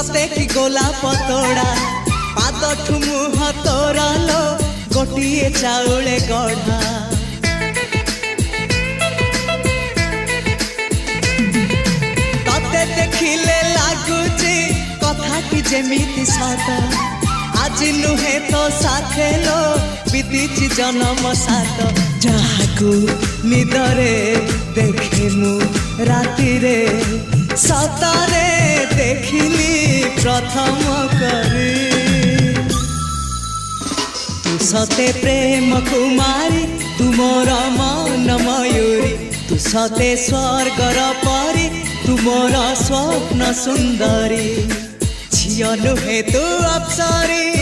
सते कि गोलाप तोड़ा पादठु मुह तोरा लो गोटिए चाउले गढ़ा तते देखिले लागुची कथाटी जेमिति सत आज नुहे तो साथे लो बीतीची जन्म सात जहाकू निदरे देखे मु राति रे सतरे देखिली प्रथम करी तू सते प्रेम कुमारी तू मोर मन मयूरी तू सते स्वर्गर परी तू मोर स्वप्न सुंदरी झियो नुहे तू अप्सरी।